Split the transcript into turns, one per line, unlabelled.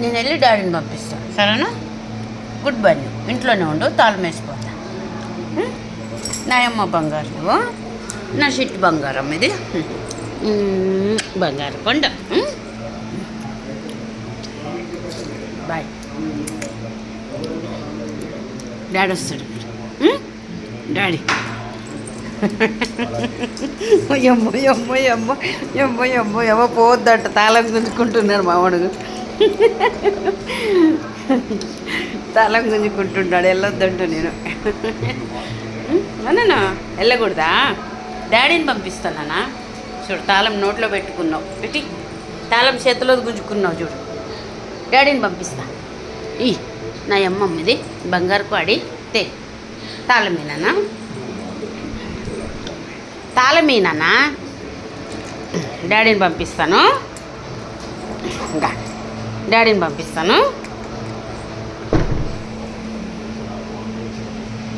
నేను వెళ్ళి డాడీని పంపిస్తాను, సరేనా? Good bye. ఇంట్లోనే ఉండు, తాళం వేసిపోతా. నా అమ్మ బంగారు నువ్వు, నా షిట్ బంగారం ఇది. బంగారు కొండ. బాయ్. డాడీ వస్తాడు. డాడీ ఎమ్మో ఎమ్మో ఎమ్మో ఎమ్మో ఎమ్మో ఎమ్మో పోవద్దంట, తాళం గుంజుకుంటున్నాడు మావాడు. తాళం గుంజుకుంటున్నాడు, వెళ్ళొద్దంట. నేను అన్నా వెళ్ళకూడదా? డాడీని పంపిస్తానా? చూడు, తాళం నోట్లో పెట్టుకున్నావు, పెట్టి తాళం చేతిలో గుంజుకున్నావు చూడు. డాడీని పంపిస్తా. ఈ నా అమ్మమ్మ ఇది బంగారు పాడి తే. తాళమేనా? తాళమేనా? డాడీని పంపిస్తాను. ఇంకా డాడీని పంపిస్తాను.